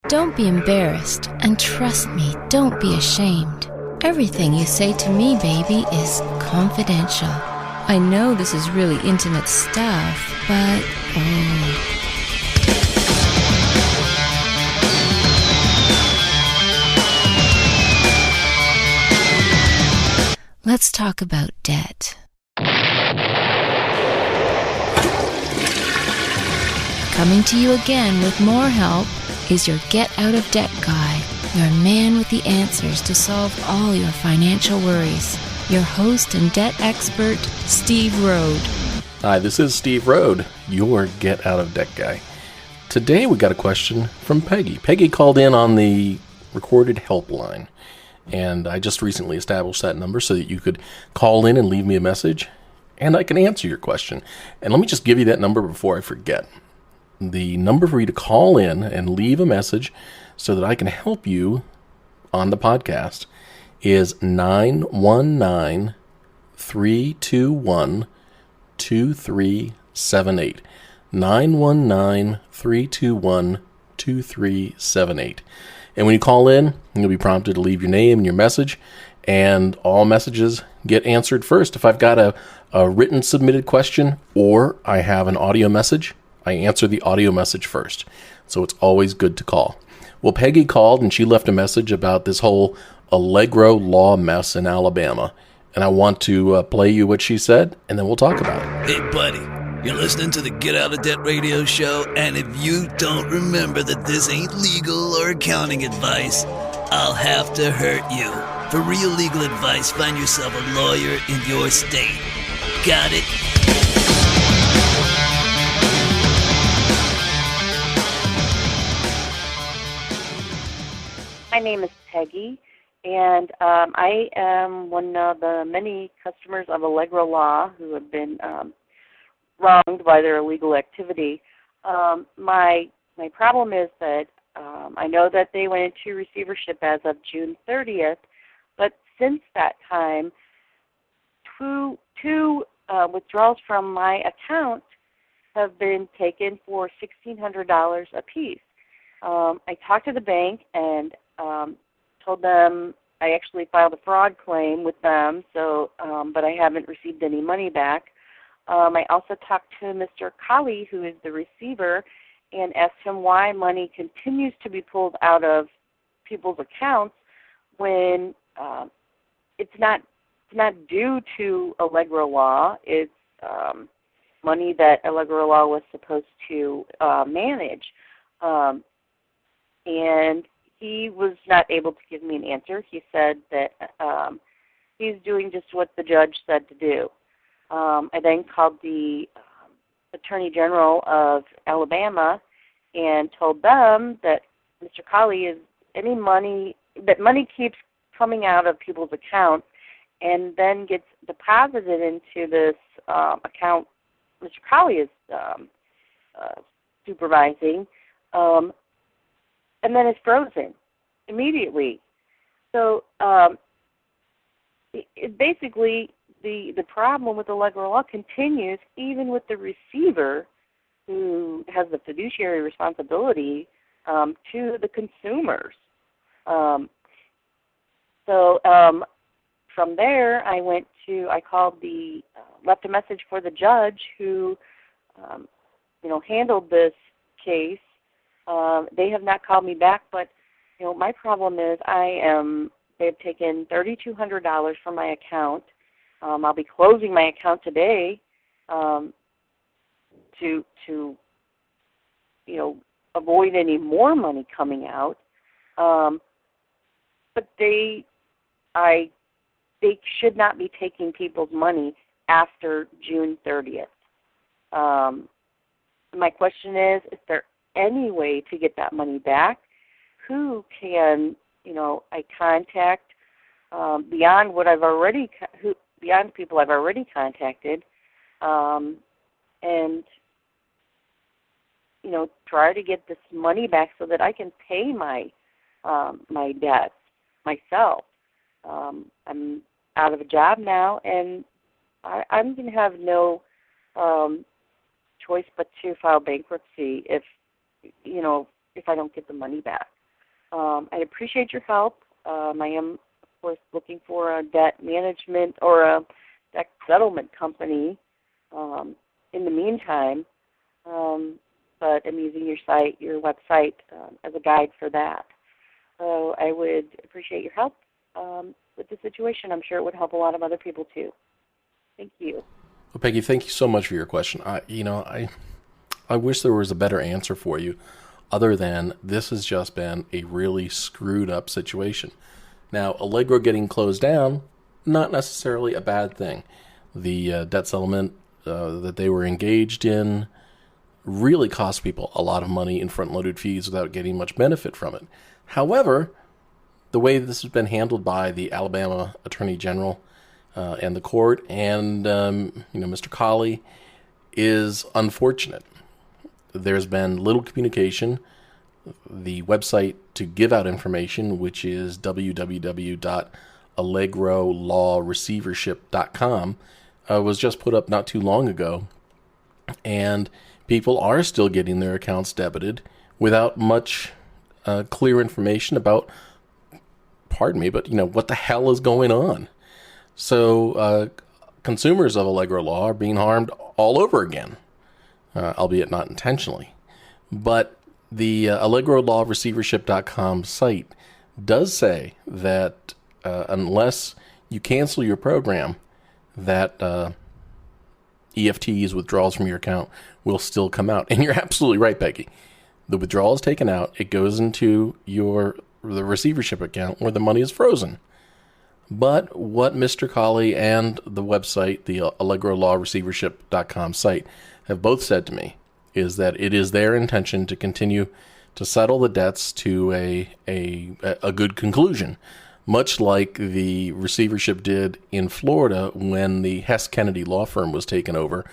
Don't be embarrassed, and trust me, don't be ashamed. Everything you say to me, baby, is confidential. I know this is really intimate stuff, but let's talk about debt. Coming to you again with more help is your Get Out of Debt guy, your man with the answers to solve all your financial worries. Your host and debt expert, Steve Rode. Hi, this is Steve Rode, your Get Out of Debt guy. Today we got a question from Peggy. Peggy called in on the recorded helpline, and I just recently established that number so that you could call in and leave me a message, and I can answer your question. And let me just give you that number before I forget. The number for you to call in and leave a message so that I can help you on the podcast is 919-321-2378. 919-321-2378. And when you call in, you'll be prompted to leave your name and your message, and all messages get answered first. If I've got a written submitted question or I have an audio message, I answer the audio message first. So it's always good to call. Well, Peggy called and she left a message about this whole Allegro law mess in Alabama. And I want to play you what she said, and then we'll talk about it. Hey, buddy, you're listening to the Get Out of Debt radio show, and if you don't remember that this ain't legal or accounting advice, I'll have to hurt you. For real legal advice, find yourself a lawyer in your state. Got it? My name is Peggy, and I am one of the many customers of Allegro Law who have been wronged by their illegal activity. My problem is that I know that they went into receivership as of June 30th, but since that time, two withdrawals from my account have been taken for $1,600 apiece. I talked to the bank and told them I actually filed a fraud claim with them, so but I haven't received any money back. I also talked to Mr. Colley, who is the receiver, and asked him why money continues to be pulled out of people's accounts when it's not due to Allegro Law. It's money that Allegro Law was supposed to manage. And he was not able to give me an answer. He said that he's doing just what the judge said to do. I then called the Attorney General of Alabama and told them that Mr. Colley is money keeps coming out of people's accounts and then gets deposited into this account Mr. Colley is supervising. And then it's frozen immediately. So basically, the problem with Allegro Law continues even with the receiver, who has the fiduciary responsibility to the consumers. From there, I left a message for the judge who, handled this case. They have not called me back, but my problem is they've taken $3,200 from my account. I'll be closing my account today to avoid any more money coming out. But they should not be taking people's money after June 30th. My question is there any way to get that money back? Who can I contact beyond people I've already contacted, and try to get this money back so that I can pay my debts myself. I'm out of a job now, and I'm going to have no choice but to file bankruptcy if I don't get the money back. I appreciate your help. I am, of course, looking for a debt management or a debt settlement company in the meantime, but I'm using your website, as a guide for that. So I would appreciate your help with the situation. I'm sure it would help a lot of other people too. Thank you. Well, Peggy, thank you so much for your question. I wish there was a better answer for you other than this has just been a really screwed up situation. Now, Allegro getting closed down, not necessarily a bad thing. The debt settlement that they were engaged in really cost people a lot of money in front-loaded fees without getting much benefit from it. However, the way this has been handled by the Alabama Attorney General and the court and Mr. Colley is unfortunate. There's been little communication. The website to give out information, which is www.allegrolawreceivership.com, was just put up not too long ago, and people are still getting their accounts debited without much clear information about, what the hell is going on. So consumers of Allegro Law are being harmed all over again. Albeit not intentionally. But the AllegroLawReceivership.com site does say that unless you cancel your program, that EFTs, withdrawals from your account, will still come out. And you're absolutely right, Peggy. The withdrawal is taken out. It goes into the receivership account where the money is frozen. But what Mr. Colley and the website, the AllegroLawReceivership.com site, have both said to me is that it is their intention to continue to settle the debts to a good conclusion, much like the receivership did in Florida when the Hess Kennedy law firm was taken over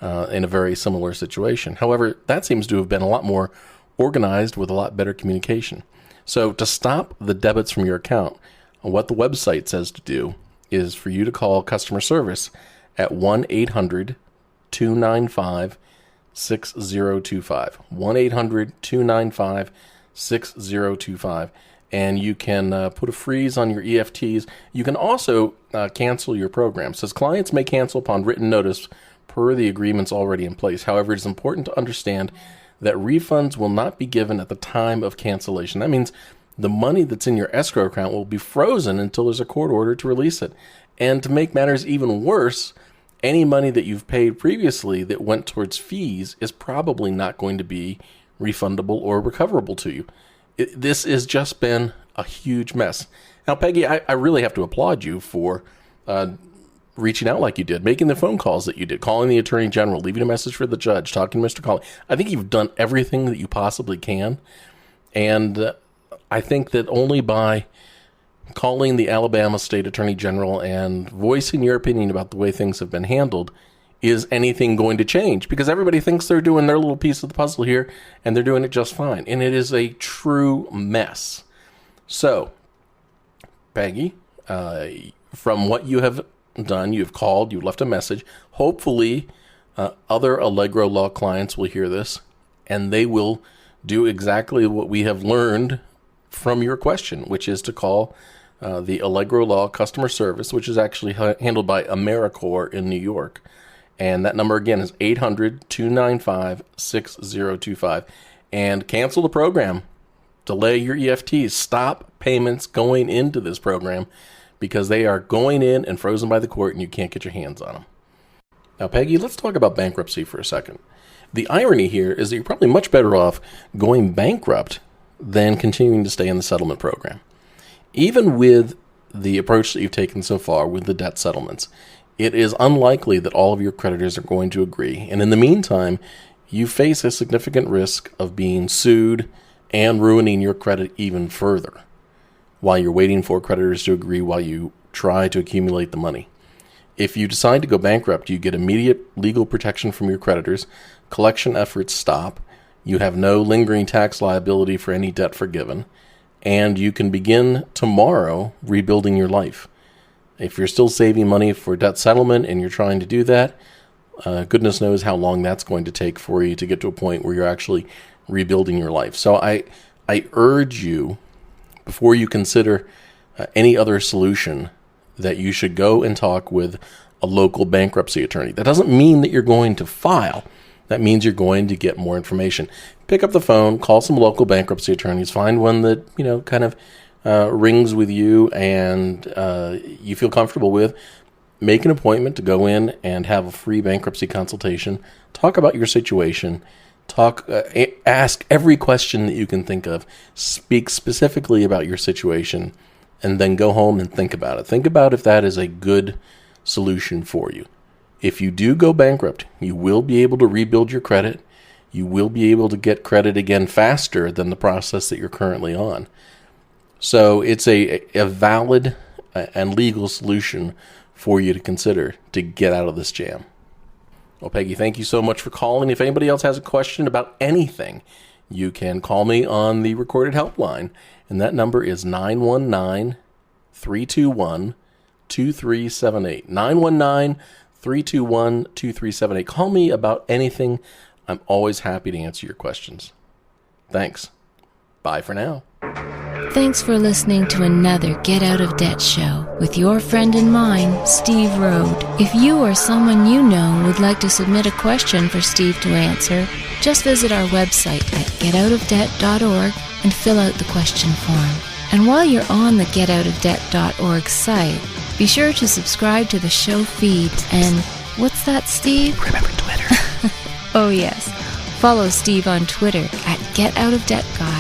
in a very similar situation. However, that seems to have been a lot more organized with a lot better communication. So to stop the debits from your account, what the website says to do is for you to call customer service at 1-800-295-6025. 1-800-295-6025. And you can put a freeze on your EFTs. You can also cancel your program. It says clients may cancel upon written notice per the agreements already in place. However, it is important to understand that refunds will not be given at the time of cancellation. That means the money that's in your escrow account will be frozen until there's a court order to release it. And to make matters even worse, any money that you've paid previously that went towards fees is probably not going to be refundable or recoverable to you. This has just been a huge mess. Now, Peggy, I really have to applaud you for reaching out like you did, making the phone calls that you did, calling the Attorney General, leaving a message for the judge, talking to Mr. Colley. I think you've done everything that you possibly can. And I think that only by calling the Alabama State Attorney General and voicing your opinion about the way things have been handled is anything going to change, because everybody thinks they're doing their little piece of the puzzle here and they're doing it just fine. And it is a true mess. So, Peggy, from what you have done, you've called, you've left a message. Hopefully, other Allegro Law clients will hear this and they will do exactly what we have learned from your question, which is to call the Allegro Law customer service, which is actually handled by AmeriCorps in New York. And that number again is 800-295-6025. And cancel the program. Delay your EFTs. Stop payments going into this program because they are going in and frozen by the court and you can't get your hands on them. Now, Peggy, let's talk about bankruptcy for a second. The irony here is that you're probably much better off going bankrupt than continuing to stay in the settlement program. Even with the approach that you've taken so far with the debt settlements, it is unlikely that all of your creditors are going to agree. And in the meantime, you face a significant risk of being sued and ruining your credit even further while you're waiting for creditors to agree while you try to accumulate the money. If you decide to go bankrupt, you get immediate legal protection from your creditors, collection efforts stop, you have no lingering tax liability for any debt forgiven, and you can begin tomorrow rebuilding your life. If you're still saving money for debt settlement and you're trying to do that, goodness knows how long that's going to take for you to get to a point where you're actually rebuilding your life. So I urge you before you consider any other solution, that you should go and talk with a local bankruptcy attorney. That doesn't mean that you're going to file. That means you're going to get more information. Pick up the phone, call some local bankruptcy attorneys, find one that, kind of rings with you and you feel comfortable with. Make an appointment to go in and have a free bankruptcy consultation. Talk about your situation. Ask every question that you can think of. Speak specifically about your situation, and then go home and think about it. Think about if that is a good solution for you. If you do go bankrupt, you will be able to rebuild your credit. You will be able to get credit again faster than the process that you're currently on. So it's a valid and legal solution for you to consider to get out of this jam. Well, Peggy, thank you so much for calling. If anybody else has a question about anything, you can call me on the recorded helpline, and that number is 919-321-2378. 919-321-2378. Call me about anything. I'm always happy to answer your questions. Thanks. Bye for now. Thanks for listening to another Get Out of Debt show with your friend and mine, Steve Rode. If you or someone you know would like to submit a question for Steve to answer, just visit our website at getoutofdebt.org and fill out the question form. And while you're on the getoutofdebt.org site, be sure to subscribe to the show feed and, what's that, Steve? Remember Twitter. Oh yes, follow Steve on Twitter at GetOutOfDebtGuy.